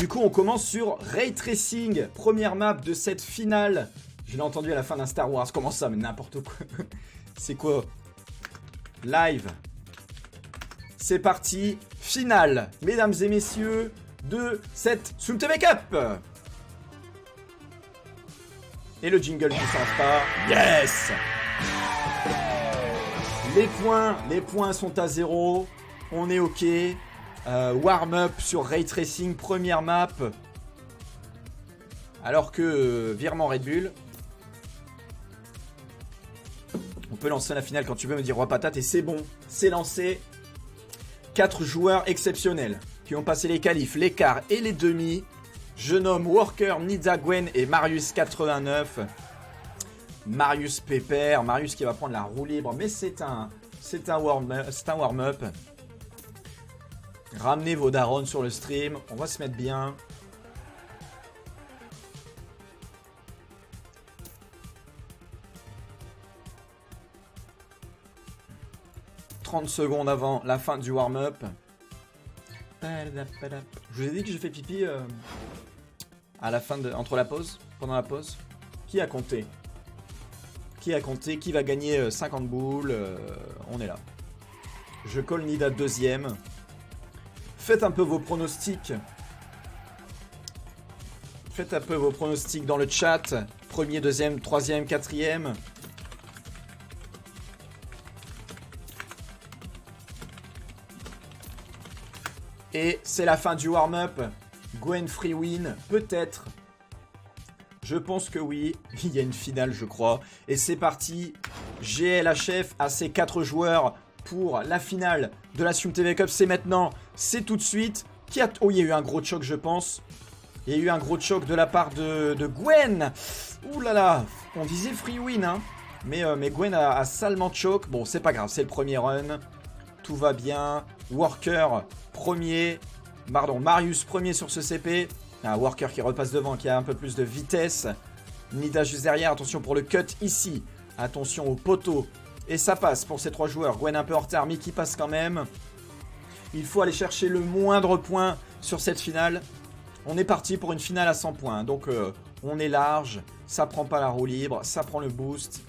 du coup, on commence sur Ray Tracing, première map de cette finale. Je l'ai entendu à la fin d'un Star Wars. Comment ça, mais n'importe quoi. C'est quoi? Live. C'est parti. Finale, mesdames et messieurs, de cette SoomTV Cup. Et le jingle qui s'en pas. Yes. Les points sont à 0. On est OK. Warm-up sur Ray Tracing, première map. Alors que virement Red Bull. On peut lancer la finale quand tu veux, me dire Roi Patate. Et c'est bon, c'est lancé. 4 joueurs exceptionnels qui ont passé les qualifs, les quarts et les demi. Je nomme Worker, Nida, Gwen et Marius89. Marius Pépère. Marius qui va prendre la roue libre. Mais c'est un warm-up. Ramenez vos darons sur le stream. On va se mettre bien. « 30 secondes avant la fin du warm-up. » Je vous ai dit que j'ai fait pipi à la fin entre la pause, pendant la pause. Qui a compté? Qui a compté? Qui va gagner 50 boules? On est là. Je colle Nida deuxième. Faites un peu vos pronostics. Faites un peu vos pronostics dans le chat. Premier, deuxième, troisième, quatrième. Et c'est la fin du warm-up. Gwen free win, peut-être. Je pense que oui. Il y a une finale, je crois. Et c'est parti. GLHF a ses 4 joueurs pour la finale de la SoomTV Cup. C'est maintenant. C'est tout de suite. Oh, il y a eu un gros choc, je pense. Il y a eu un gros choc de la part de Gwen. Ouh là là. On disait free win, hein. Mais Gwen a salement choc. Bon, c'est pas grave. C'est le premier run. Tout va bien. Worker premier. Pardon, Marius premier sur ce CP. Un Worker qui repasse devant, qui a un peu plus de vitesse. Nida juste derrière. Attention pour le cut ici. Attention au poteau. Et ça passe pour ces 3 joueurs. Gwen un peu en retard, mais qui passe quand même. Il faut aller chercher le moindre point sur cette finale. On est parti pour une finale à 100 points. Donc on est large. Ça prend pas la roue libre. Ça prend le boost.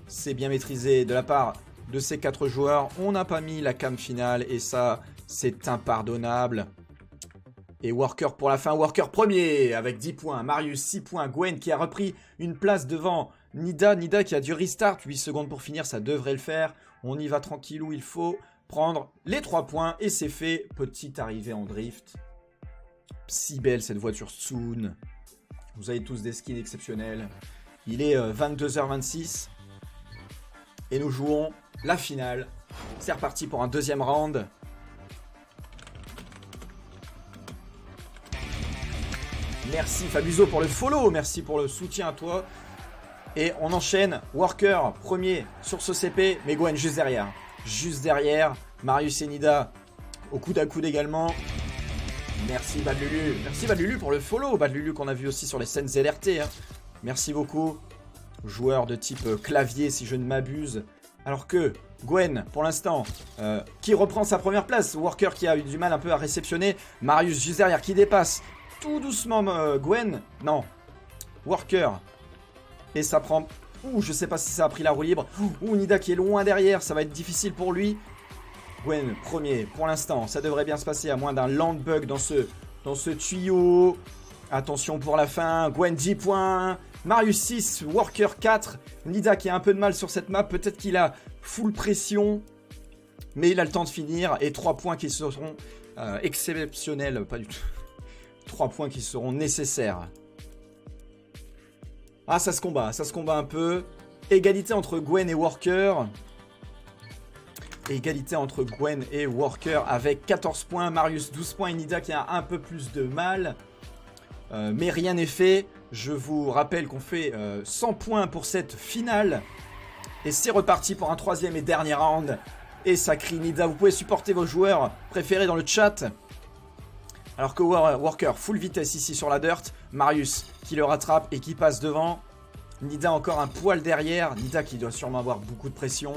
C'est bien maîtrisé de la part de ces 4 joueurs. On n'a pas mis la cam finale. Et ça, c'est impardonnable. Et Worker pour la fin. Worker premier avec 10 points. Marius 6 points. Gwen qui a repris une place devant Nida. Nida qui a dû restart. 8 secondes pour finir. Ça devrait le faire. On y va tranquillou. Il faut prendre les 3 points. Et c'est fait. Petite arrivée en drift. Si belle cette voiture Tsun. Vous avez tous des skins exceptionnels. Il est 22h26. Et nous jouons la finale. C'est reparti pour un deuxième round. Merci Fabuzo pour le follow. Merci pour le soutien à toi. Et on enchaîne. Worker premier sur ce CP. Mais Gwen juste derrière. Juste derrière. Marius et Nida au coude à coude également. Merci Bad Lulu. Merci Bad Lulu pour le follow. Bad Lulu qu'on a vu aussi sur les scènes ZRT. Hein. Merci beaucoup. Joueur de type clavier si je ne m'abuse. Alors que Gwen, pour l'instant, qui reprend sa première place. Worker qui a eu du mal un peu à réceptionner. Marius juste derrière qui dépasse tout doucement Gwen. Non. Worker. Et ça prend... Ouh, je sais pas si ça a pris la roue libre. Ouh, Nida qui est loin derrière. Ça va être difficile pour lui. Gwen, premier. Pour l'instant, ça devrait bien se passer à moins d'un land bug dans ce tuyau. Attention pour la fin. Gwen 10 points. Marius 6, Worker 4. Nida qui a un peu de mal sur cette map. Peut-être qu'il a full pression. Mais il a le temps de finir. Et 3 points qui seront exceptionnels. Pas du tout. 3 points qui seront nécessaires. Ah, ça se combat un peu. Égalité entre Gwen et Worker. Égalité entre Gwen et Worker avec 14 points. Marius 12 points et Nida qui a un peu plus de mal. Mais rien n'est fait. Je vous rappelle qu'on fait 100 points pour cette finale. Et c'est reparti pour un troisième et dernier round. Et ça crie Nida. Vous pouvez supporter vos joueurs préférés dans le chat. Alors que Worker, full vitesse ici sur la dirt. Marius qui le rattrape et qui passe devant. Nida encore un poil derrière. Nida qui doit sûrement avoir beaucoup de pression.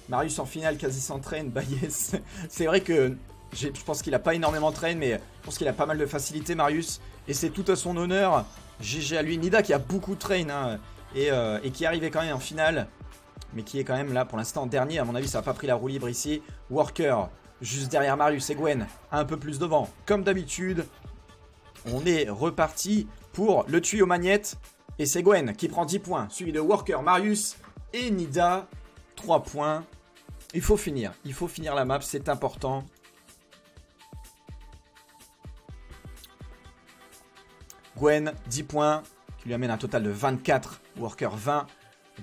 Marius en finale quasi s'entraîne. Bah yes. C'est vrai que Je pense qu'il a pas énormément de train, mais je pense qu'il a pas mal de facilité, Marius. Et c'est tout à son honneur. GG à lui. Nida qui a beaucoup de train hein, et qui est arrivé quand même en finale. Mais qui est quand même là pour l'instant dernier. À mon avis, ça n'a pas pris la roue libre ici. Worker, juste derrière Marius et Gwen, un peu plus devant. Comme d'habitude, on est reparti pour le tuyau magnète. Et c'est Gwen qui prend 10 points. Suivi de Worker, Marius et Nida. 3 points. Il faut finir la map, c'est important. Gwen, 10 points, qui lui amène un total de 24. Worker, 20.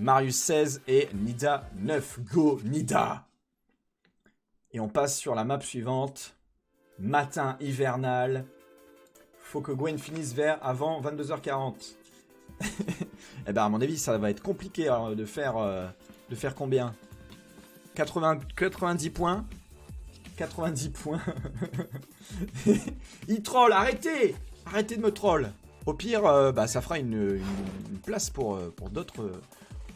Marius, 16. Et Nida, 9. Go, Nida! Et on passe sur la map suivante. Matin hivernal. Faut que Gwen finisse avant 22h40. Eh ben, à mon avis, ça va être compliqué alors, de faire combien 90 points. 90 points. Il troll, arrêtez! Arrêtez de me troll. Au pire, ça fera une place pour d'autres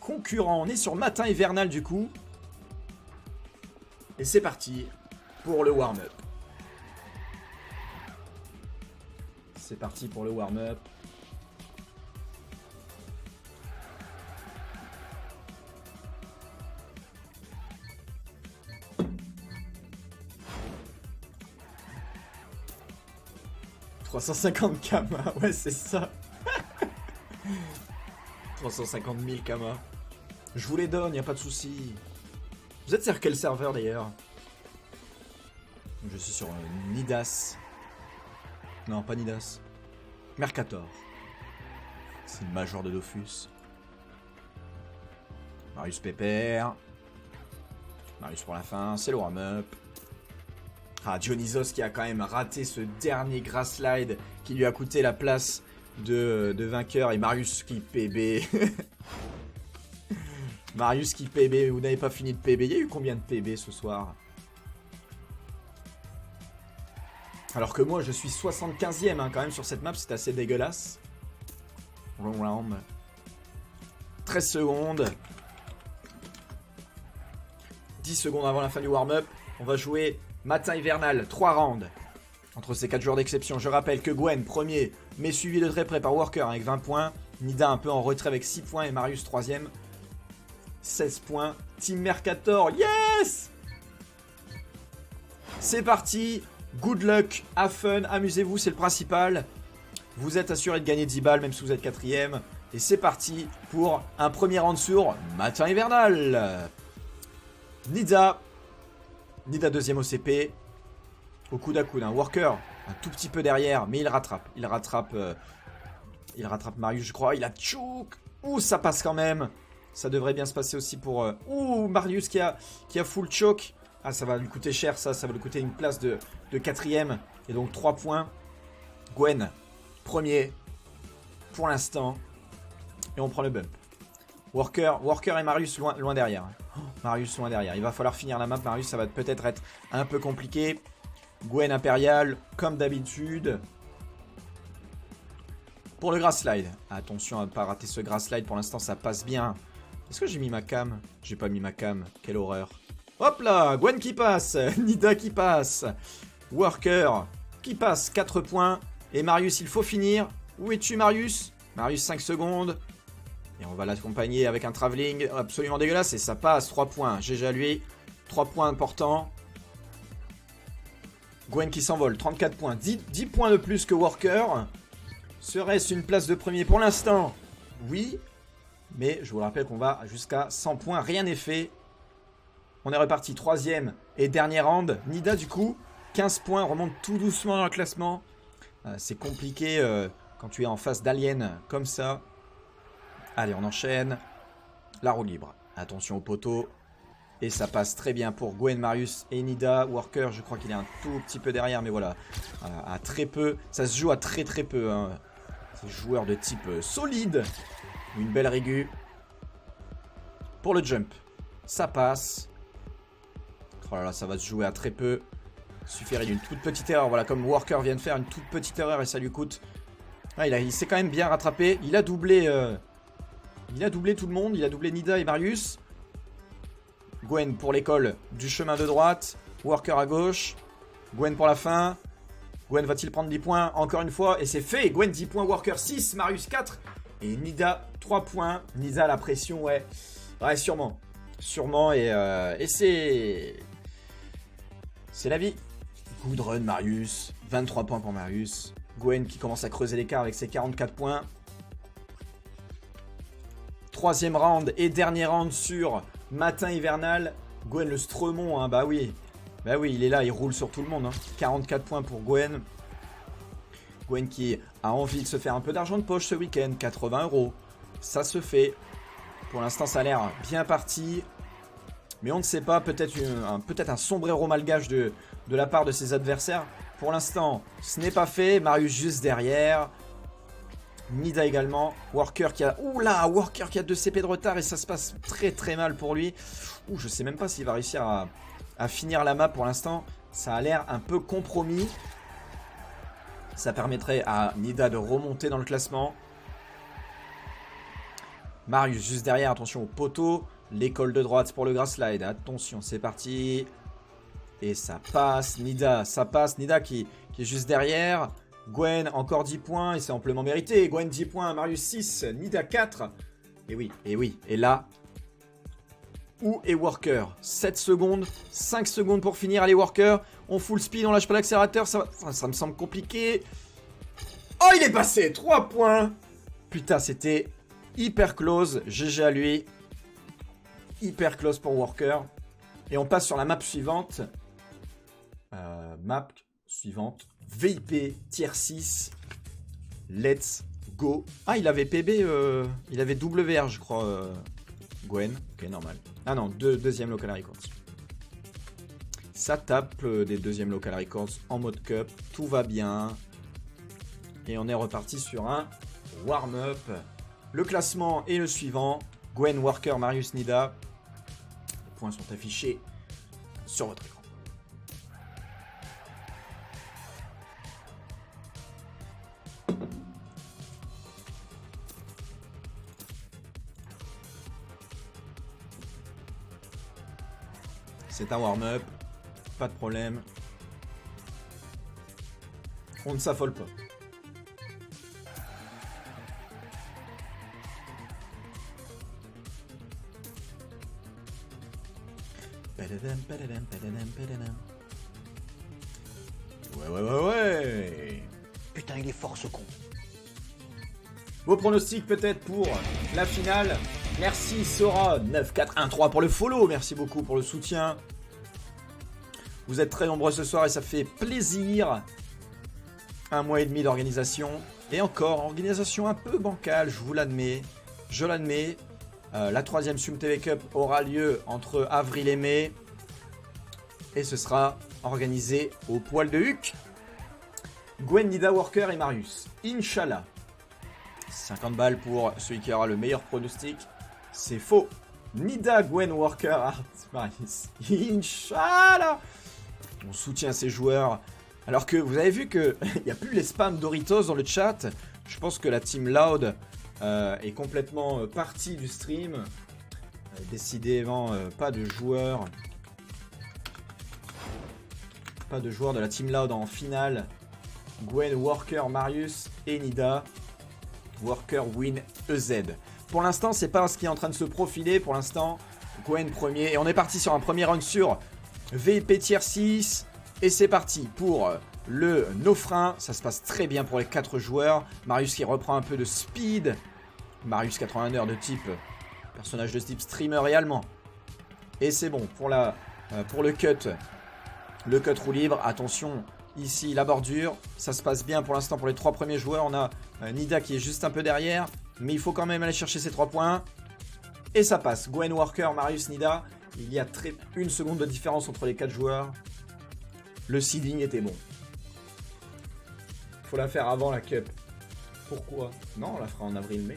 concurrents. On est sur matin hivernal du coup. Et c'est parti pour le warm-up. C'est parti pour le warm-up. « 350 Kama, ouais c'est ça. 350 000 Kama. Je vous les donne, y a pas de souci. Vous êtes sur quel serveur d'ailleurs? Je suis sur Nidas. Non, pas Nidas. Mercator. C'est le major de Dofus. Marius Pépère. Marius pour la fin, c'est le warm-up. Ah, Dionysos qui a quand même raté ce dernier grass slide qui lui a coûté la place de vainqueur. Et Marius qui PB. Marius qui PB, vous n'avez pas fini de PB. Il y a eu combien de PB ce soir? Alors que moi je suis 75ème hein, quand même sur cette map, c'est assez dégueulasse. Round. 13 secondes. 10 secondes avant la fin du warm-up. On va jouer matin hivernal, 3 rounds. Entre ces 4 joueurs d'exception, je rappelle que Gwen, premier, mais suivi de très près par Worker avec 20 points. Nida un peu en retrait avec 6 points et Marius 3ème. 16 points. Team Mercator, yes! C'est parti. Good luck, have fun, amusez-vous, c'est le principal. Vous êtes assuré de gagner 10 balles, même si vous êtes 4ème. Et c'est parti pour un premier round sur matin hivernal. Nida 2ème OCP. Au coude à coude. Un Worker un tout petit peu derrière, mais il rattrape. Il rattrape Marius, je crois. Il a choke. Ouh, ça passe quand même. Ça devrait bien se passer aussi pour... Ouh, Marius qui a full choke. Ah, ça va lui coûter cher, ça va lui coûter une place de 4ème. Et donc 3 points. Gwen, premier. Pour l'instant. Et on prend le bump. Worker et Marius loin derrière. Oh, Marius loin derrière. Il va falloir finir la map. Marius, ça va peut-être être un peu compliqué. Gwen Impérial, comme d'habitude. Pour le grass slide. Attention à ne pas rater ce grass slide. Pour l'instant, ça passe bien. Est-ce que j'ai mis ma cam? J'ai pas mis ma cam. Quelle horreur. Hop là, Gwen qui passe. Nida qui passe. Worker qui passe. 4 points. Et Marius, il faut finir. Où es-tu, Marius? Marius, 5 secondes. Et on va l'accompagner avec un travelling absolument dégueulasse. Et ça passe, 3 points. GG à lui. 3 points importants. Gwen qui s'envole, 34 points. 10 points de plus que Worker. Serait-ce une place de premier pour l'instant? Oui. Mais je vous rappelle qu'on va jusqu'à 100 points. Rien n'est fait. On est reparti. 3ème et dernier round. Nida, du coup, 15 points. Remonte tout doucement dans le classement. C'est compliqué quand tu es en face d'aliens comme ça. Allez, on enchaîne. La roue libre. Attention au poteau. Et ça passe très bien pour Gwen, Marius et Nida. Worker, je crois qu'il est un tout petit peu derrière. Mais voilà, à très peu. Ça se joue à très peu. Hein. C'est joueur de type solide. Une belle régu. Pour le jump. Ça passe. Oh là là, ça va se jouer à très peu. Il suffirait d'une toute petite erreur. Voilà, comme Worker vient de faire une toute petite erreur et ça lui coûte. Ah, il s'est quand même bien rattrapé. Il a doublé tout le monde. Il a doublé Nida et Marius. Gwen pour l'école du chemin de droite. Worker à gauche. Gwen pour la fin. Gwen va-t-il prendre 10 points encore une fois? Et c'est fait. Gwen 10 points, Worker 6, Marius 4. Et Nida 3 points. Nida la pression, ouais. Ouais, sûrement. Sûrement. Et c'est... C'est la vie. Good run, Marius. 23 points pour Marius. Gwen qui commence à creuser l'écart avec ses 44 points. Troisième round et dernier round sur Matin Hivernal. Gwen le Stremont, hein, bah oui. Bah oui, il est là, il roule sur tout le monde. Hein. 44 points pour Gwen. Gwen qui a envie de se faire un peu d'argent de poche ce week-end. 80 €. Ça se fait. Pour l'instant, ça a l'air bien parti. Mais on ne sait pas, peut-être un sombrero malgache de la part de ses adversaires. Pour l'instant, ce n'est pas fait. Marius juste derrière. Nida également. Worker qui a... Oula, Worker qui a 2 CP de retard et ça se passe très très mal pour lui. Ouh, je sais même pas s'il va réussir à finir la map pour l'instant. Ça a l'air un peu compromis. Ça permettrait à Nida de remonter dans le classement. Marius juste derrière, attention au poteau. L'école de droite pour le grass slide. Attention, c'est parti. Et ça passe. Nida, ça passe. Nida qui est juste derrière. Gwen, encore 10 points. Et c'est amplement mérité. Gwen, 10 points. Marius, 6. Nida, 4. Et oui, et oui. Et là, où est Worker? 7 secondes. 5 secondes pour finir. Allez, Worker. On full speed, on lâche pas l'accélérateur. Ça me semble compliqué. Oh, il est passé. 3 points. Putain, c'était hyper close. GG à lui. Hyper close pour Worker. Et on passe sur la map suivante. Map suivante. VIP tier 6. Let's go. Ah, il avait PB. Il avait WR, je crois. Gwen. Ok, normal. Ah non, deuxième local records. Ça tape des deuxièmes local records en mode cup. Tout va bien. Et on est reparti sur un warm-up. Le classement est le suivant. Gwen, Worker, Marius, Nida. Les points sont affichés sur votre écran. C'est un warm-up. Pas de problème. On ne s'affole pas. Ouais. Putain, il est fort ce con. Vos pronostics peut-être pour la finale. Merci Sora 9413 pour le follow. Merci beaucoup pour le soutien. Vous êtes très nombreux ce soir et ça fait plaisir. 1 mois et demi d'organisation. Et encore, organisation un peu bancale, je vous l'admets. Je l'admets. La 3e Sum TV Cup aura lieu entre avril et mai. Et ce sera organisé au poil de Huc. Gwen, Nida, Worker et Marius. Inch'Allah. 50 balles pour celui qui aura le meilleur pronostic. C'est faux. Nida, Gwen, Worker, Art, Marius. Inch'Allah. On soutient ces joueurs. Alors que vous avez vu qu'il n'y a plus les spams Doritos dans le chat. Je pense que la team Loud est complètement partie du stream. Décidément, pas de joueurs. Pas de joueurs de la team Loud en finale. Gwen, Worker, Marius et Nida. Worker win EZ. Pour l'instant, c'est pas ce qui est en train de se profiler. Pour l'instant, Gwen premier. Et on est parti sur un premier run sur VIP tier 6. Et c'est parti pour le no frein. Ça se passe très bien pour les 4 joueurs. Marius qui reprend un peu de speed. Marius 80 heures de type personnage de type streamer et allemand. Et c'est bon pour le cut. Le cut roue libre. Attention, ici la bordure. Ça se passe bien pour l'instant pour les 3 premiers joueurs. On a Nida qui est juste un peu derrière. Mais il faut quand même aller chercher ces 3 points. Et ça passe. Gwen, Worker, Marius, Nida. Il y a 1 seconde de différence entre les 4 joueurs. Le seeding était bon. Faut la faire avant la cup. Pourquoi? Non, on la fera en avril-mai.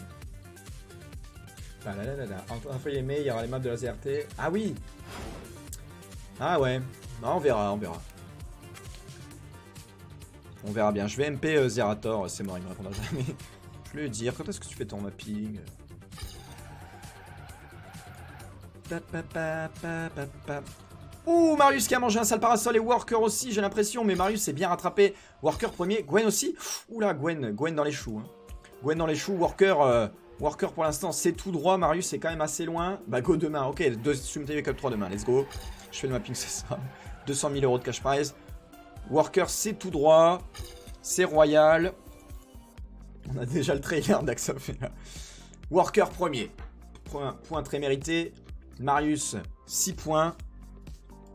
En avril et mai, il y aura les maps de la ZRT. Ah oui. Ah ouais. Non, on verra. On verra bien. Je vais MP Zerator. C'est mort, il me répondra jamais. Je vais lui dire, quand est-ce que tu fais ton mapping? Ouh, Marius qui a mangé un sale parasol et Worker aussi, j'ai l'impression. Mais Marius s'est bien rattrapé. Worker premier, Gwen aussi. Oula, Gwen dans les choux. Hein. Gwen dans les choux, Worker pour l'instant c'est tout droit. Marius est quand même assez loin. Bah go demain, ok, Sum TV Cup 3 demain, let's go. Je fais le mapping, c'est ça. 200 000 € de cash prize. Worker c'est tout droit. C'est royal. On a déjà le trailer d'Axof. Worker premier. Point très mérité. Marius 6 points.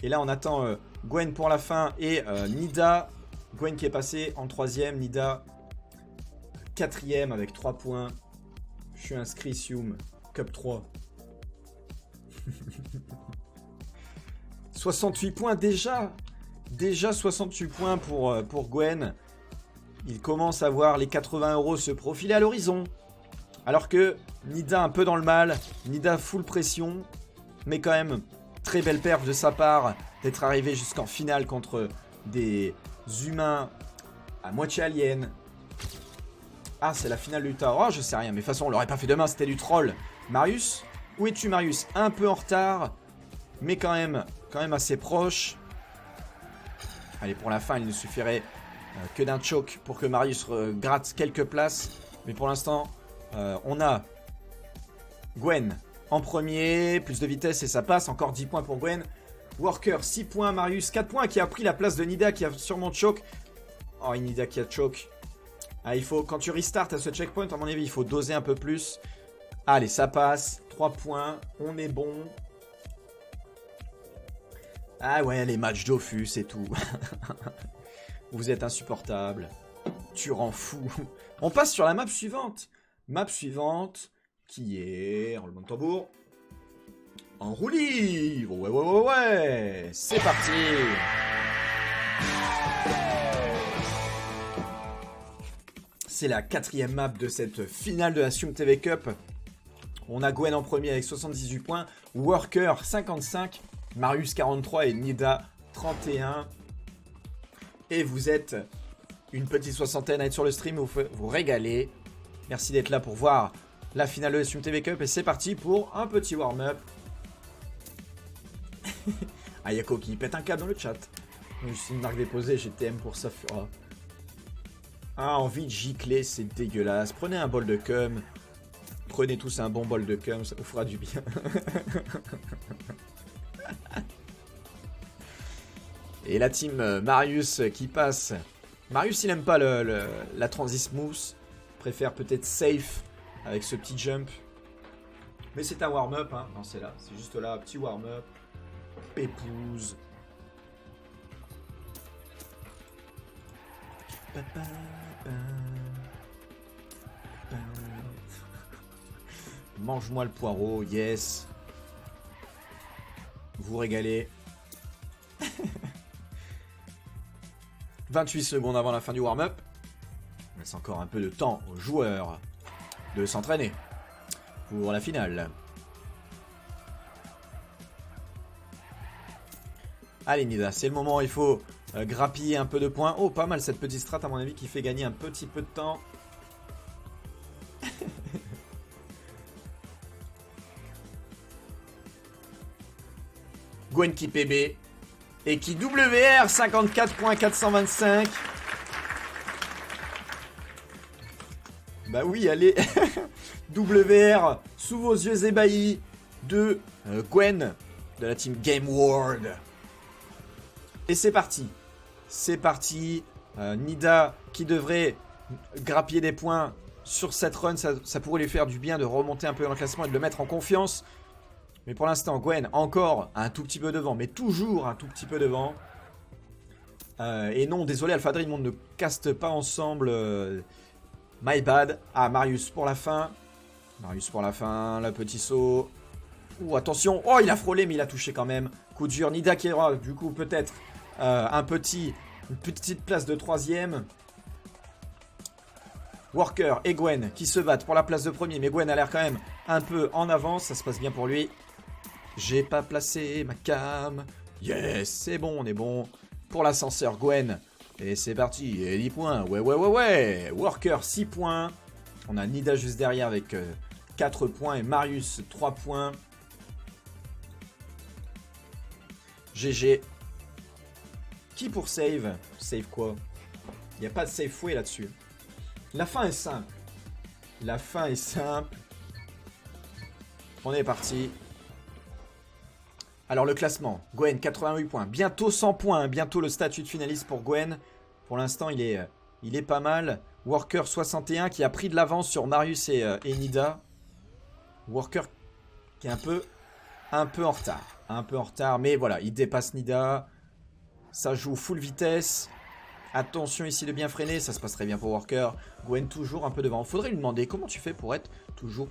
Et là on attend Gwen pour la fin et Nida. Gwen qui est passé en 3ème. Nida 4ème avec 3 points. Je suis inscrit Sium. Cup 3. 68 points déjà. Déjà 68 points pour Gwen. Il commence à voir les 80 € se profiler à l'horizon. Alors que Nida un peu dans le mal. Nida full pression. Mais quand même, très belle perf de sa part d'être arrivé jusqu'en finale contre des humains à moitié aliens. Ah, c'est la finale du Tower. Oh, je sais rien. Mais de toute façon, on l'aurait pas fait demain. C'était du troll. Marius, où es-tu, Marius? Un peu en retard. Mais quand même assez proche. Allez, pour la fin, il ne suffirait que d'un choke pour que Marius gratte quelques places. Mais pour l'instant, on a Gwen en premier, plus de vitesse et ça passe. Encore 10 points pour Gwen. Worker, 6 points. Marius, 4 points qui a pris la place de Nida qui a sûrement choke. Oh, Nida qui a choke. Ah, il faut, quand tu restarts à ce checkpoint, à mon avis, il faut doser un peu plus. Allez, ça passe. 3 points. On est bon. Ah ouais, les matchs Dofus et tout. Vous êtes insupportable. Tu rends fou. On passe sur la map suivante. Map suivante qui est... roulement de tambour. En roue libre. Ouais. C'est parti. C'est la 4ème map de cette finale de la Sum TV Cup. On a Gwen en premier avec 78 points. Worker 55. Marius 43 et Nida 31. Et vous êtes une petite soixantaine à être sur le stream, vous régalez. Merci d'être là pour voir la finale de la Sum TV Cup. Et c'est parti pour un petit warm-up. Ah, Yako qui pète un câble dans le chat. Je suis une marque déposée, j'ai TM pour Safura. Ah, envie de gicler, c'est dégueulasse. Prenez un bol de cum. Prenez tous un bon bol de cum, ça vous fera du bien. Et la team Marius qui passe. Marius il aime pas la transi smooth. Préfère peut-être safe avec ce petit jump. Mais c'est un warm-up hein. Non c'est là, c'est juste là, petit warm-up. Pépouze. Mange-moi le poireau, yes. Vous régalez. 28 secondes avant la fin du warm-up. On laisse encore un peu de temps aux joueurs de s'entraîner pour la finale. Allez Nida, c'est le moment, il faut grappiller un peu de points. Oh, pas mal cette petite strat à mon avis qui fait gagner un petit peu de temps. Gwen qui PB et qui WR 54.425. Bah oui, allez. WR sous vos yeux ébahis de Gwen de la team Game World. Et c'est parti. C'est parti. Nida qui devrait grappiller des points sur cette run. Ça pourrait lui faire du bien de remonter un peu dans le classement et de le mettre en confiance. Mais pour l'instant, Gwen encore un tout petit peu devant, mais toujours un tout petit peu devant. Et non, désolé, Alpha Dream, on ne caste pas ensemble. My bad. Ah, Marius pour la fin. Marius pour la fin, le petit saut. Ouh, attention. Oh, il a frôlé, mais il a touché quand même. Coup dur, Nida qui aura, du coup, peut-être une petite place de 3ème. Worker et Gwen qui se battent pour la place de premier, mais Gwen a l'air quand même un peu en avance, ça se passe bien pour lui. J'ai pas placé ma cam. Yes, c'est bon, on est bon. Pour l'ascenseur, Gwen. Et c'est parti, et 10 points. Ouais. Worker, 6 points. On a Nida juste derrière avec 4 points et Marius, 3 points. GG. Qui pour save? Save quoi? Il n'y a pas de save fouet là-dessus. La fin est simple. La fin est simple. On est parti. Alors le classement. Gwen, 88 points. Bientôt 100 points. Hein. Bientôt le statut de finaliste pour Gwen. Pour l'instant, il est pas mal. Worker 61 qui a pris de l'avance sur Marius et Nida. Worker qui est un peu en retard. Un peu en retard. Mais voilà, il dépasse Nida. Ça joue full vitesse. Attention ici de bien freiner. Ça se passe très bien pour Worker. Gwen toujours un peu devant. Faudrait lui demander comment tu fais pour être toujours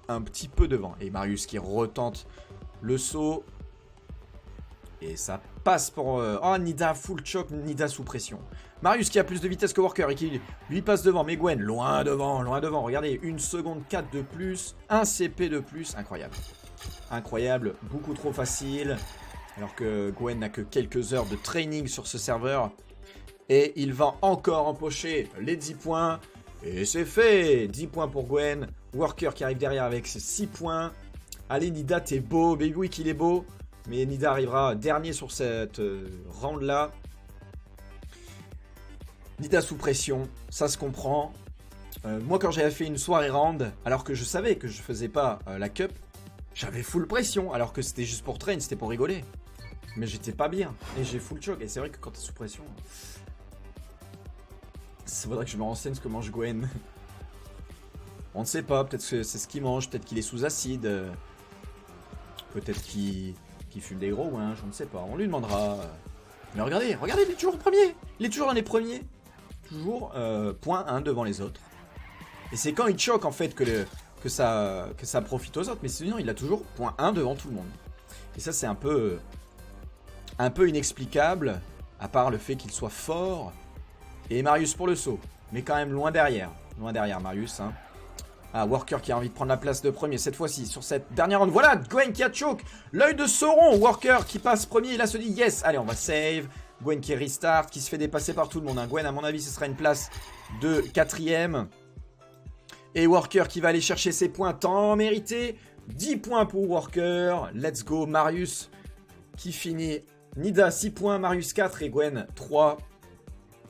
un petit peu devant. Et Marius qui retente le saut. Et ça passe pour... Oh, Nida full choc, Nida sous pression. Marius qui a plus de vitesse que Worker et qui lui passe devant. Mais Gwen, loin devant, loin devant. Regardez, 1 seconde 4 de plus. 1 CP de plus. Incroyable. Incroyable. Beaucoup trop facile. Alors que Gwen n'a que quelques heures de training sur ce serveur. Et il va encore empocher les 10 points. Et c'est fait. 10 points pour Gwen. Worker qui arrive derrière avec ses 6 points. Allez, Nida, t'es beau. Baby Week, il est beau. Mais Nida arrivera dernier sur cette round-là. Nida sous pression, ça se comprend. Moi, quand j'avais fait une soirée round, alors que je savais que je faisais pas la cup, j'avais full pression, alors que c'était juste pour train, c'était pour rigoler. Mais j'étais pas bien, et j'ai full choc. Et c'est vrai que quand t'es sous pression, il faudrait que je me renseigne ce que mange Gwen. On ne sait pas, peut-être que c'est ce qu'il mange, peut-être qu'il est sous acide. Peut-être qu'il fume des gros, hein, je ne sais pas, on lui demandera. Mais regardez, regardez, il est toujours premier. Il est toujours dans les premiers. Toujours point 1 devant les autres. Et c'est quand il choque en fait que ça profite aux autres. Mais sinon, il a toujours point 1 devant tout le monde. Et ça, c'est un peu inexplicable. À part le fait qu'il soit fort. Et Marius pour le saut. Mais quand même loin derrière. Loin derrière Marius, hein. Ah, Worker qui a envie de prendre la place de premier cette fois-ci sur cette dernière round. Voilà, Gwen qui a choke. L'œil de Sauron. Worker qui passe premier. Et là se dit yes. Allez, on va save. Gwen qui restart, qui se fait dépasser par tout le monde. Hein. Gwen, à mon avis, ce sera une place de 4ème. Et Worker qui va aller chercher ses points tant mérités. 10 points pour Worker. Let's go. Marius qui finit. Nida 6 points, Marius 4 et Gwen 3.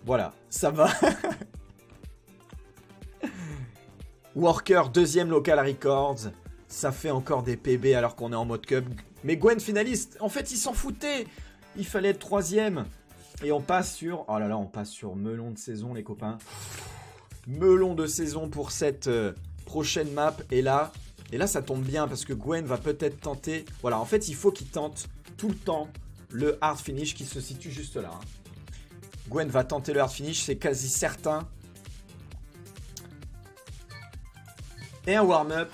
Voilà, ça va. Worker, 2ème local records. Ça fait encore des PB alors qu'on est en mode cup. Mais Gwen finaliste, en fait, il s'en foutait. Il fallait être 3ème. Et on passe sur... Oh là là, on passe sur melon de saison, les copains. Melon de saison pour cette prochaine map. Et là, ça tombe bien parce que Gwen va peut-être tenter... Voilà, en fait, il faut qu'il tente tout le temps le hard finish qui se situe juste là. Hein. Gwen va tenter le hard finish, c'est quasi certain. Et un warm-up.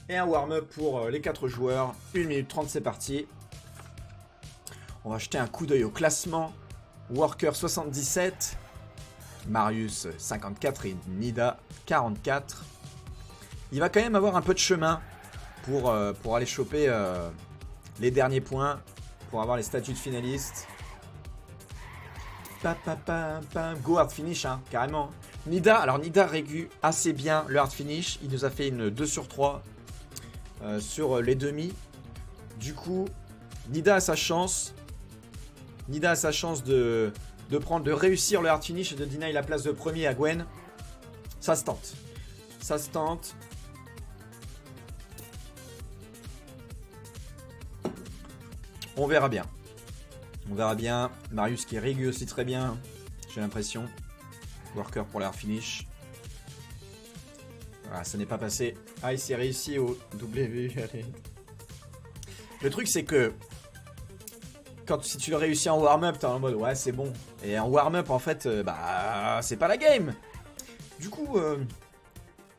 Et un warm-up pour les 4 joueurs. 1 minute 30, c'est parti. On va jeter un coup d'œil au classement. Worker 77. Marius 54 et Nida 44. Il va quand même avoir un peu de chemin pour aller choper les derniers points. Pour avoir les statuts de finalistes. Go hard finish, hein, carrément. Nida, alors Nida régu assez bien le hard finish. Il nous a fait une 2 sur 3 sur les demi. Du coup, Nida a sa chance. Nida a sa chance de réussir le hard finish et de deny la place de premier à Gwen. Ça se tente. Ça se tente. On verra bien. On verra bien. Marius qui régue aussi très bien. J'ai l'impression. Worker pour l'air finish. Voilà, ça n'est pas passé. Ah, il s'est réussi au W. Allez. Le truc, c'est que si tu le réussis en warm-up, t'es en mode ouais, c'est bon. Et en warm-up, en fait, c'est pas la game. Du coup,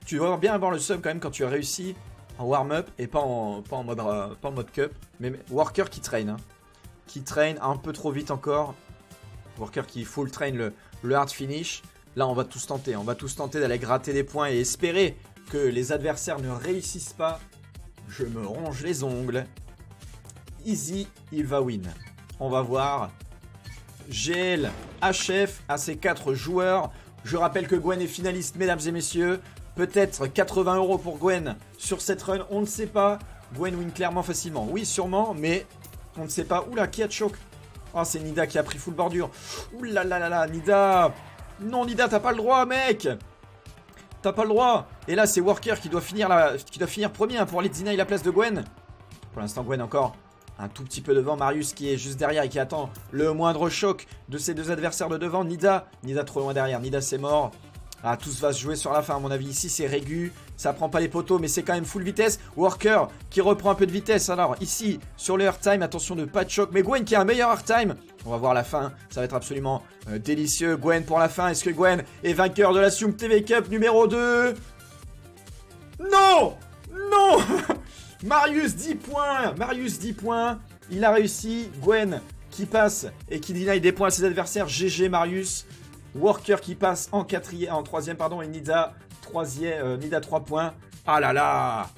tu dois bien avoir le sub quand même quand tu as réussi en warm-up et pas en mode cup. Mais Worker qui traîne. Hein. Qui traîne un peu trop vite encore. Worker qui full train le hard finish. Là, on va tous tenter. On va tous tenter d'aller gratter des points et espérer que les adversaires ne réussissent pas. Je me ronge les ongles. Easy, il va win. On va voir. GL, HF à ces 4 joueurs. Je rappelle que Gwen est finaliste, mesdames et messieurs. Peut-être 80 € pour Gwen sur cette run. On ne sait pas. Gwen win clairement facilement. Oui, sûrement, mais On ne sait pas. Oula, qui a choke? Oh, c'est Nida qui a pris full bordure. Oula là là là, Nida. Non, Nida, t'as pas le droit, mec. T'as pas le droit. Et là, c'est Worker qui doit finir premier hein, pour aller deny la place de Gwen. Pour l'instant, Gwen encore un tout petit peu devant. Marius qui est juste derrière et qui attend le moindre choc de ses deux adversaires de devant. Nida trop loin derrière. Nida, c'est mort. Ah, tout va se jouer sur la fin, à mon avis. Ici, c'est Régu. Ça prend pas les poteaux, mais c'est quand même full vitesse. Worker qui reprend un peu de vitesse. Alors, ici, sur le airtime, attention de pas de choc. Mais Gwen qui a un meilleur airtime. On va voir la fin. Ça va être absolument délicieux. Gwen pour la fin. Est-ce que Gwen est vainqueur de la Sioum TV Cup numéro 2? Non! Non! Marius, 10 points. Marius, 10 points. Il a réussi. Gwen qui passe et qui deny des points à ses adversaires. GG Marius. Worker qui passe en troisième, et Nida, Nida 3 points. Ah là là!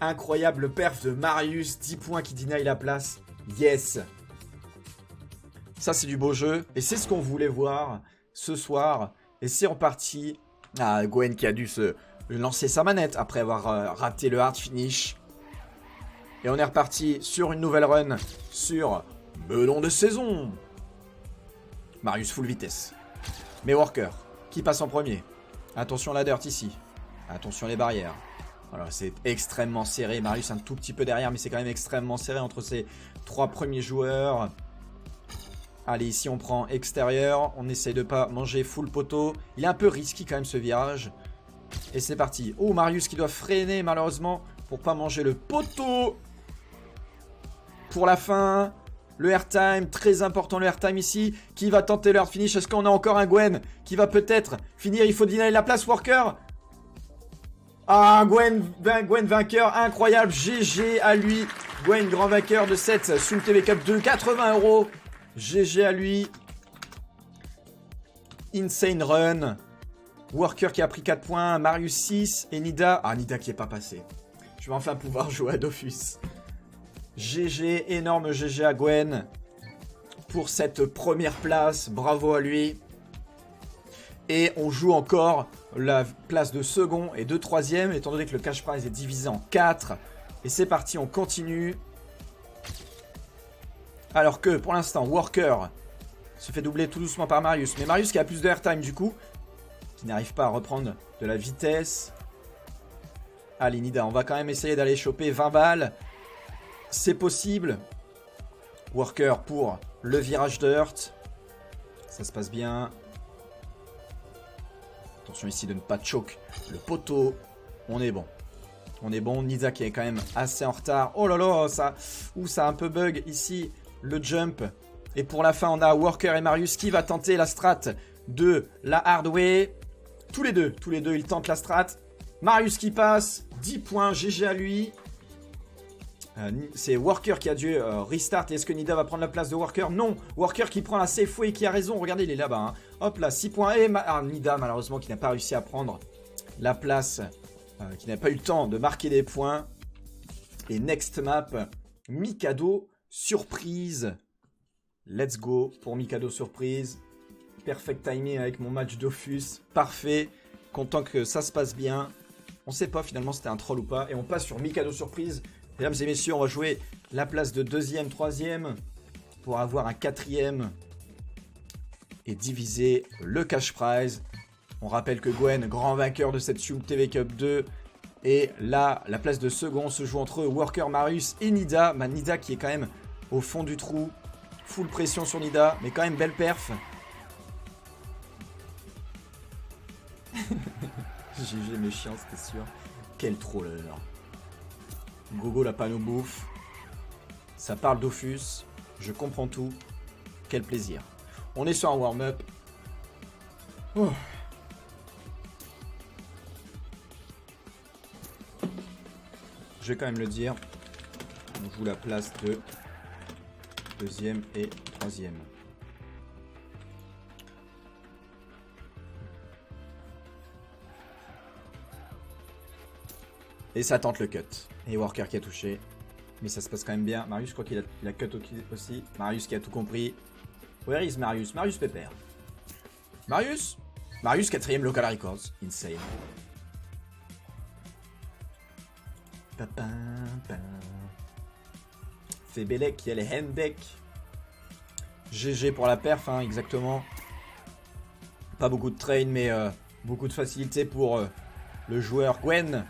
Incroyable perf de Marius, 10 points qui deny la place. Yes! Ça, c'est du beau jeu. Et c'est ce qu'on voulait voir ce soir. Et c'est reparti. Ah, Gwen qui a dû se lancer sa manette après avoir raté le hard finish. Et on est reparti sur une nouvelle run sur Melon de saison. Marius full vitesse. Mais Worker, qui passe en premier? Attention la dirt ici. Attention les barrières. Voilà, c'est extrêmement serré. Marius un tout petit peu derrière, mais c'est quand même extrêmement serré entre ces 3 premiers joueurs. Allez, ici on prend extérieur. On essaye de pas manger full poteau. Il est un peu risqué quand même ce virage. Et c'est parti. Oh, Marius qui doit freiner malheureusement pour pas manger le poteau. Pour la fin. Le airtime, très important le airtime ici. Qui va tenter le hard finish? Est-ce qu'on a encore un Gwen qui va peut-être finir? Il faut deny la place, Worker. Ah, Gwen vainqueur, incroyable. GG à lui. Gwen, grand vainqueur de cette Sioum TV Cup de 80 €. GG à lui. Insane run. Worker qui a pris 4 points. Marius 6. Et Nida. Ah, Nida qui est pas passé. Je vais enfin pouvoir jouer à Dofus. GG, énorme GG à Gwen pour cette première place, bravo à lui. Et on joue encore la place de second et de troisième, étant donné que le cash prize est divisé en 4. Et c'est parti, on continue. Alors que pour l'instant, Worker se fait doubler tout doucement par Marius. Mais Marius qui a plus de airtime du coup, qui n'arrive pas à reprendre de la vitesse. Allez Nida, on va quand même essayer d'aller choper 20 balles. C'est possible. Worker pour le virage dirt. Ça se passe bien. Attention ici de ne pas choke le poteau. On est bon. On est bon. Nida qui est quand même assez en retard. Oh là là, ça a un peu bug ici. Le jump. Et pour la fin, on a Worker et Marius qui va tenter la strat de la hard way. Tous les deux, ils tentent la strat. Marius qui passe. 10 points. GG à lui. C'est Worker qui a dû restart. Et est-ce que Nida va prendre la place de Worker? Non, Worker qui prend la safe way et qui a raison. Regardez, il est là-bas. Hein. Hop là, 6 points. Et Nida, malheureusement, qui n'a pas réussi à prendre la place. Qui n'a pas eu le temps de marquer des points. Et next map, Mikado surprise. Let's go pour Mikado surprise. Perfect timing avec mon match Dofus. Parfait. Content que ça se passe bien. On sait pas finalement si c'était un troll ou pas. Et on passe sur Mikado surprise. Mesdames et messieurs, on va jouer la place de 2e, 3e pour avoir un 4e et diviser le cash prize. On rappelle que Gwen, grand vainqueur de cette Sioum TV Cup 2. Et là, la place de second se joue entre Worker, Marius et Nida. Nida qui est quand même au fond du trou. Full pression sur Nida, mais quand même belle perf. GG mes chiens, c'était sûr. Quel troller. Gogo la panneau bouffe. Ça parle Dofus. Je comprends tout. Quel plaisir. On est sur un warm-up. Oh. Je vais quand même le dire. On joue la place de 2e et 3e. Et ça tente le cut. Et Worker qui a touché. Mais ça se passe quand même bien. Marius, je crois qu'il a cut aussi. Marius qui a tout compris. Where is Marius? Marius Pépère. Marius? Marius, 4e local records. Insane. fait Belek, il y a les Hendek. GG pour la perf, hein, exactement. Pas beaucoup de train, mais beaucoup de facilité pour le joueur Gwen.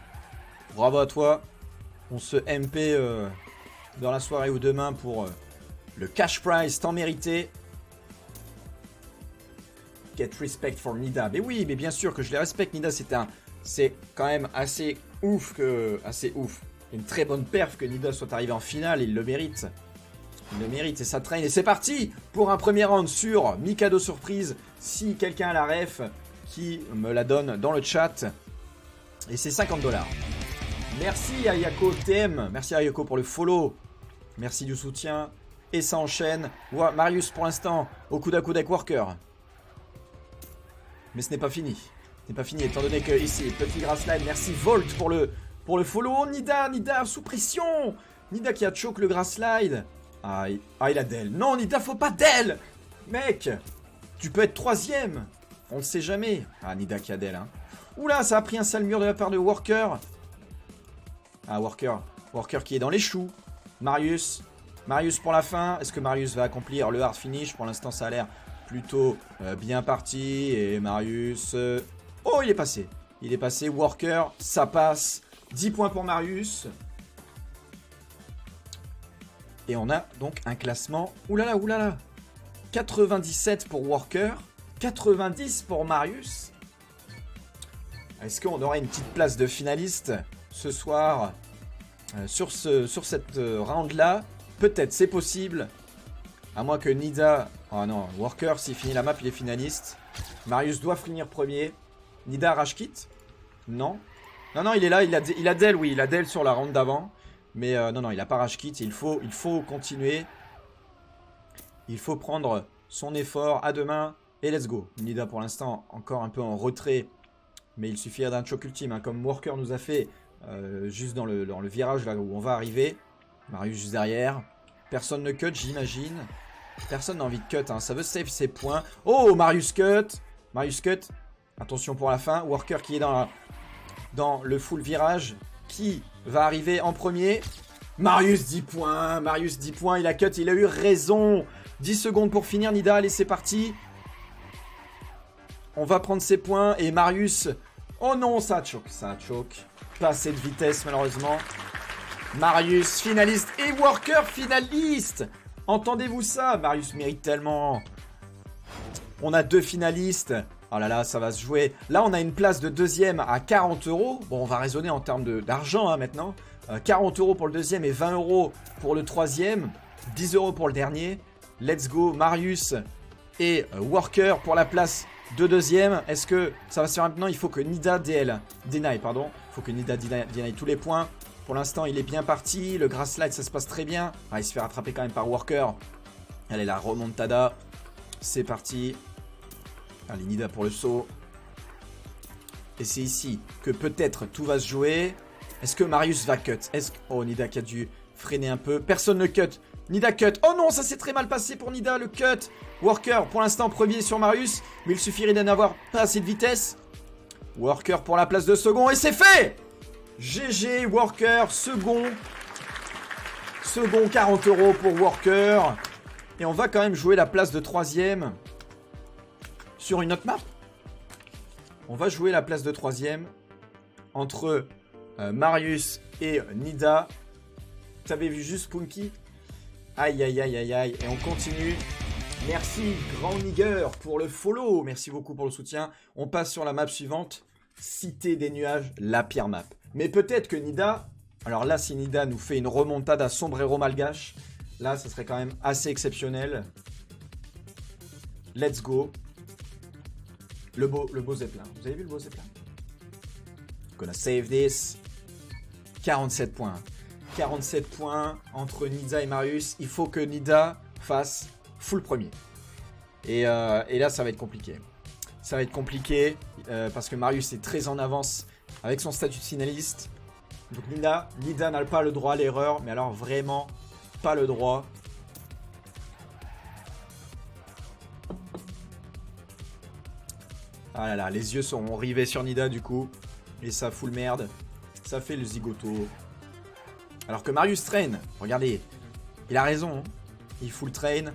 Bravo à toi. On se MP dans la soirée ou demain pour le cash prize tant mérité. Get respect for Nida. Mais oui, mais bien sûr que je les respecte. Nida, c'est quand même assez ouf Une très bonne perf que Nida soit arrivé en finale. Il le mérite. Il le mérite et ça traîne. Et c'est parti pour un premier round sur Mikado Surprise. Si quelqu'un a la ref, qui me la donne dans le chat. Et c'est 50 $. Merci Ayako TM. Merci Ayako pour le follow. Merci du soutien. Et ça enchaîne. Marius pour l'instant au coude à coude avec Worker. Mais ce n'est pas fini. Ce n'est pas fini étant donné que ici, petit grassline. Merci Volt pour le follow. Oh, Nida sous pression. Nida qui a choke le grassslide. Ah, il a Del. Non, Nida, faut pas Del. Mec, tu peux être troisième. On ne sait jamais. Ah, Nida qui a Del. Hein. Oula, ça a pris un sale mur de la part de Worker. Ah, Worker qui est dans les choux. Marius pour la fin. Est-ce que Marius va accomplir le hard finish? Pour l'instant, ça a l'air plutôt bien parti. Et Marius... Oh, il est passé. Il est passé. Worker, ça passe. 10 points pour Marius. Et on a donc un classement... Oulala. 97 pour Worker. 90 pour Marius. Est-ce qu'on aura une petite place de finaliste ce soir sur cette round-là? Peut-être, c'est possible. À moins que Nida... Oh non, Worker, s'il finit la map, il est finaliste. Marius doit finir premier. Nida rage kit? Non. Non, il est là, il a Del, oui, il a Del sur la round d'avant. Mais non, il a pas rage kit. Il faut continuer. Il faut prendre son effort. À demain. Et let's go. Nida, pour l'instant, encore un peu en retrait. Mais il suffira d'un choke ultime, hein, comme Worker nous a fait juste dans le virage là où on va arriver. Marius juste derrière. Personne ne cut, j'imagine. Personne n'a envie de cut, hein. Ça veut save ses points. Oh, Marius cut. Attention pour la fin. Worker qui est dans le full virage. Qui va arriver en premier? Marius 10 points. Il a cut, il a eu raison. 10 secondes pour finir, Nida. Allez, c'est parti. On va prendre ses points. Et Marius... Oh non, ça a choke. Pas assez de vitesse, malheureusement. Marius, finaliste. Et Worker, finaliste. Entendez-vous ça? Marius mérite tellement. On a 2 finalistes. Oh là là, ça va se jouer. Là, on a une place de deuxième à 40 €. Bon, on va raisonner en termes d'argent hein, maintenant. 40 € pour le deuxième et 20 € pour le troisième. 10 € pour le dernier. Let's go, Marius et Worker pour la place de deuxième. Est-ce que ça va se faire maintenant? Il faut que Nida deny, pardon. Il faut que Nida deny tous les points. Pour l'instant, il est bien parti. Le grass slide, ça se passe très bien. Ah, il se fait rattraper quand même par Worker. Allez, la remontada. C'est parti. Allez, Nida pour le saut. Et c'est ici que peut-être tout va se jouer. Est-ce que Marius va cut? Oh, Nida qui a dû freiner un peu. Personne ne cut. Nida cut. Oh non, ça s'est très mal passé pour Nida, le cut. Worker, pour l'instant, premier sur Marius. Mais il suffirait d'en avoir pas assez de vitesse. Worker pour la place de second. Et c'est fait! GG, Worker, second. Second, 40 € pour Worker. Et on va quand même jouer la place de troisième sur une autre map. On va jouer la place de troisième entre Marius et Nida. T'avais vu juste Punky? Aïe. Et on continue. Merci Grand Nigger pour le follow. Merci beaucoup pour le soutien. On passe sur la map suivante. Cité des nuages, la pire map. Mais peut-être que Nida... Alors là, si Nida nous fait une remontada à sombrero malgache, là, ça serait quand même assez exceptionnel. Let's go. Le beau zeppelin. Vous avez vu le beau zeppelin? Gonna save this. 47 points. 47 points entre Nida et Marius. Il faut que Nida fasse full premier. Et là, ça va être compliqué. Ça va être compliqué parce que Marius est très en avance avec son statut de finaliste. Donc Nida n'a pas le droit à l'erreur, mais alors vraiment pas le droit. Ah là là, les yeux sont rivés sur Nida du coup. Et ça fout le merde. Ça fait le zigoto. Alors que Marius traîne. Regardez. Il a raison, hein. Il full train.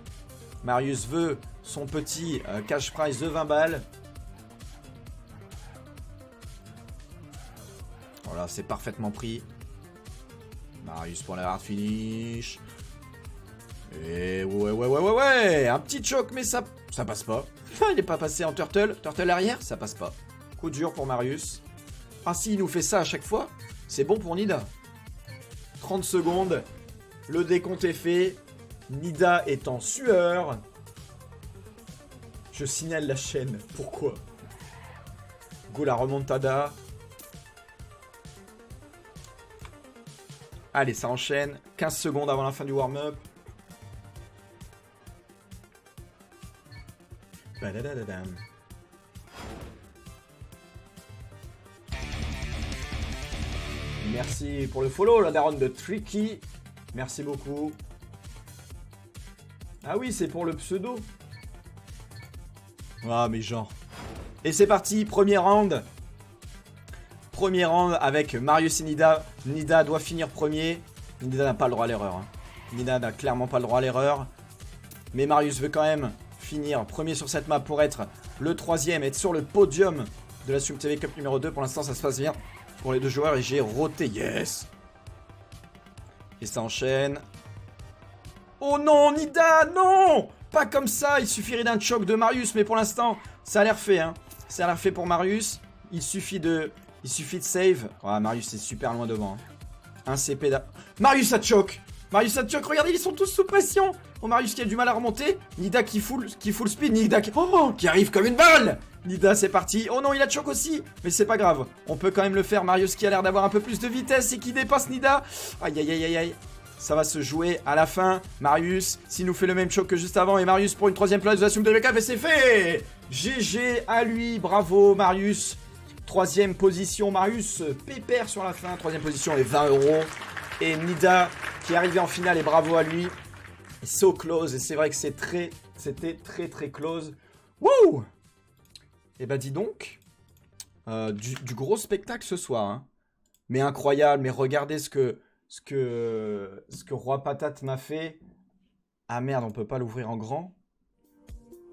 Marius veut son petit cash prize de 20 balles. Voilà, c'est parfaitement pris. Marius pour la hard finish. Et ouais. Un petit choc, mais ça passe pas. Il n'est pas passé en turtle. Turtle arrière, ça passe pas. Coup dur pour Marius. Ah si, il nous fait ça à chaque fois. C'est bon pour Nida. 30 secondes. Le décompte est fait. Nida est en sueur. Je signale la chaîne. Pourquoi? Go la remontada. Allez, ça enchaîne. 15 secondes avant la fin du warm-up. Merci pour le follow, la daronne de Tricky. Merci beaucoup. Ah oui, c'est pour le pseudo. Ah, mais genre. Et c'est parti, premier round. Premier round avec Marius et Nida. Nida doit finir premier. Nida n'a pas le droit à l'erreur. Hein. Nida n'a clairement pas le droit à l'erreur. Mais Marius veut quand même finir premier sur cette map pour être le troisième, être sur le podium de la Swim TV Cup numéro 2. Pour l'instant, ça se passe bien pour les deux joueurs et j'ai roté. Yes! Et ça enchaîne. Oh non, Nida, non! Pas comme ça, il suffirait d'un choc de Marius, mais pour l'instant, ça a l'air fait. Hein. Ça a l'air fait pour Marius. Il suffit de save. Oh, Marius est super loin devant. Hein. Un CP d'a... Marius a choc! Marius a choc, regardez, ils sont tous sous pression! Oh, Marius qui a du mal à remonter. Nida qui full speed. Nida qui arrive comme une balle! Nida, c'est parti. Oh non, il a choc aussi. Mais c'est pas grave. On peut quand même le faire. Marius qui a l'air d'avoir un peu plus de vitesse et qui dépasse Nida. Aïe, aïe, aïe, aïe, aïe. Ça va se jouer à la fin. Marius, s'il nous fait le même choc que juste avant. Et Marius pour une troisième place de la Swim TV Cup. Et c'est fait! GG à lui. Bravo, Marius. Troisième position. Marius pépère sur la fin. Troisième position et 20 €. Et Nida qui est arrivé en finale. Et bravo à lui. So close. Et c'est vrai que c'était très close. Wouh! Et bah dis donc, du gros spectacle ce soir. Hein. Mais incroyable, mais regardez ce que Roi Patate m'a fait. Ah merde, on peut pas l'ouvrir en grand.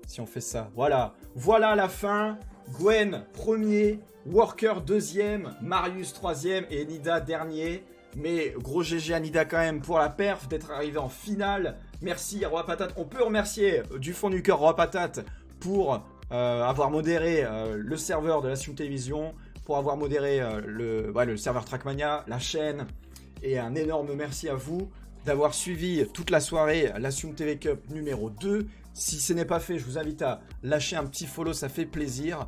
Si on fait ça, voilà. Voilà la fin. Gwen premier, Worker deuxième, Marius troisième et Nida dernier. Mais gros GG à Nida quand même pour la perf, d'être arrivé en finale. Merci à Roi Patate. On peut remercier du fond du cœur Roi Patate pour... avoir modéré le serveur de la Swim Télévision, pour avoir modéré le serveur Trackmania, la chaîne, et un énorme merci à vous d'avoir suivi toute la soirée la Swim TV Cup numéro 2. Si ce n'est pas fait, je vous invite à lâcher un petit follow, ça fait plaisir.